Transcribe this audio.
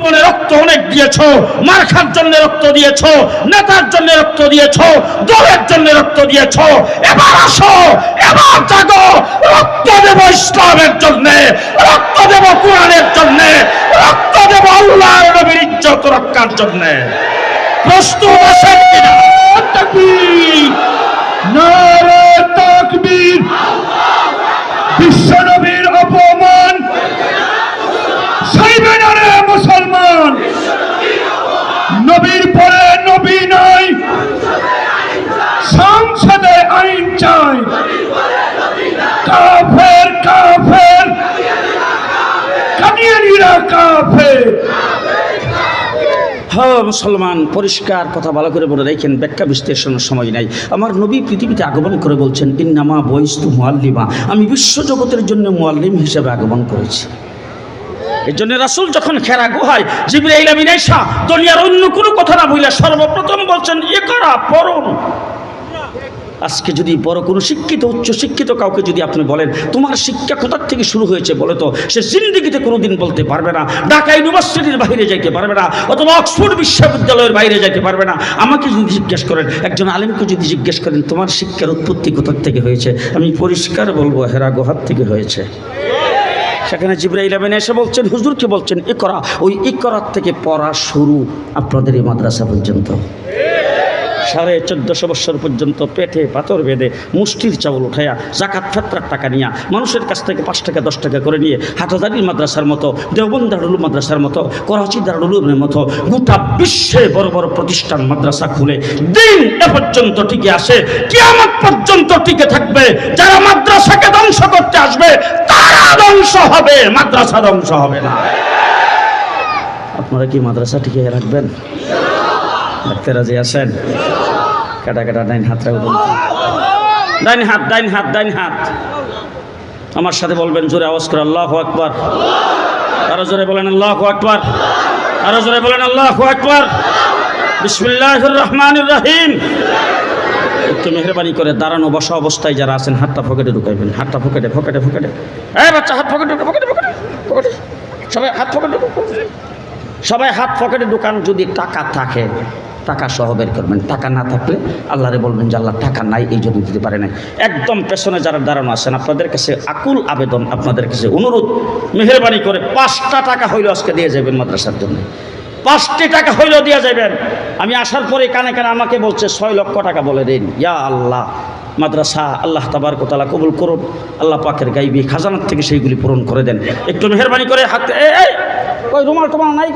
জীবনে রক্ত অনেক দিয়েছো, মার্কার জন্য রক্ত দিয়েছো, নেতার জন্য রক্ত দিয়েছো, দলের জন্য রক্ত দিয়েছো। এবার আসো, এবার জাগো, রক্ত দেব ইসলামের জন্য, রক্ত দেব কোরআনের জন্য, রক্ত দেব আল্লাহর নবীর ইজ্জত রক্ষার জন্য। প্রস্তুত আছেন কিনা? তাকবীর, নারে তাকবীর। বিশ্বনবীর অপমান সইবে না রে মুসলমান। নবীর পরে নবী নাই, সংসদে আইন চাই। কাফের কাফের, কাদিয়ানীরা কাফের। হ্যাঁ মুসলমান, পরিষ্কার কথা ভালো করে বলে রেখেন, ব্যাখ্যা বিশ্লেষণের সময় নাই। আমার নবী পৃথিবীতে আগমন করে বলছেন, ইন্নামা বয়স্তু মুআল্লিমা, আমি বিশ্বজগতের জন্য মুআল্লিম হিসেবে আগমন করেছি। এই জন্য রাসূল যখন খেরা গুহায় জিবরাইল আমিন আইসা দুনিয়ার অন্য কোনো কথা না বইলা সর্বপ্রথম বলছেন, ইকরা, পড়ুন। আজকে যদি বড় কোনো শিক্ষিত উচ্চ শিক্ষিত কাউকে যদি আপনি বলেন তোমার শিক্ষা কোথার থেকে শুরু হয়েছে বলে, তো সে জিন্দেগিতে কোনোদিন বলতে পারবে না। ঢাকা ইউনিভার্সিটির বাইরে যাইতে পারবে না, অথবা অক্সফোর্ড বিশ্ববিদ্যালয়ের বাইরে যাইতে পারবে না। আমাকে যদি জিজ্ঞেস করেন, একজন আলেমকে যদি জিজ্ঞেস করেন তোমার শিক্ষার উৎপত্তি কোথার থেকে হয়েছে, আমি পরিষ্কার বলবো হেরা গুহার থেকে হয়েছে। সেখানে জিবরাইল আমিন এসে বলছেন, হুজুরকে বলছেন ইকরা, ওই ইকরার থেকে পড়া শুরু আপনাদের এই মাদ্রাসা পর্যন্ত। 1450 বছর পর্যন্ত পেটে পাথর বেঁধে মুষ্টির চাউল উঠাইয়া জাকাত ফেতরার টাকা নিয়ে মানুষের কাছ থেকে 5 টাকা 10 টাকা করে নিয়ে হাটাজারির মাদ্রাসার মতো, দেওবন্দ দারুল উলুম মাদ্রাসার মতো, করাচি দারুল উলুমের মতো গোটা বিশ্বে বড় বড় প্রতিষ্ঠান মাদ্রাসা খুলে দিন এ পর্যন্ত টিকে আসে, কিয়ামত পর্যন্ত টিকে থাকবে। যারা মাদ্রাসাকে ধ্বংস করতে আসবে তারা ধ্বংস হবে, মাদ্রাসা ধ্বংস হবে না। আপনারা কি মাদ্রাসা টিকে রাখবেন? ডাক্তার রাজি আছেন? কাটা কাটা ডাইন হাতটা উঠুন, ডাইন হাত, ডাইন হাত, ডাইন হাত। আমার সাথে বলবেন জোরে আওয়াজ করে আল্লাহু আকবার। আরো জোরে বলেন আল্লাহু আকবার, আরো জোরে বলেন আল্লাহু আকবার। বিসমিল্লাহির রহমানির রহিম। একটু মেহরবানি করে দাঁড়ানো বসা অবস্থায় যারা আছেন হাতটা পকেটে ঢুকাইবেন, হাতটা পকেটে পকেটে পকেটে। এই বাচ্চা হাত পকেটে পকেটে পকেটে পকেটে, সবাই হাত পকেটে, সবাই হাত পকেটে ঢুকান। যদি টাকা থাকে টাকা সহ বের করবেন, টাকা না থাকলে আল্লাহরে বলবেন যে আল্লাহ টাকা নাই এই জন্য দিতে পারে নাই। একদম পেছনে যারা দাঁড়ানো আছেন আপনাদের কাছে আকুল আবেদন, আপনাদের কাছে অনুরোধ, মেহরবানি করে 5টা টাকা হইলেও আজকে দিয়ে যাবেন মাদ্রাসার জন্য, 5টি টাকা হইলেও দিয়ে যাবেন। আমি আসার পরে কানে কানে আমাকে বলছে 6 লক্ষ টাকা বলে দিন। ইয়া আল্লাহ, মাদ্রাসা আল্লাহ তাবারক ওয়া তাআলা কবুল করুন, আল্লাহ পাকের গাইবী খাজানার থেকে সেইগুলি পূরণ করে দেন। একটু মেহরবানি করে হাতে, এই রুমাল টুমাল নাই?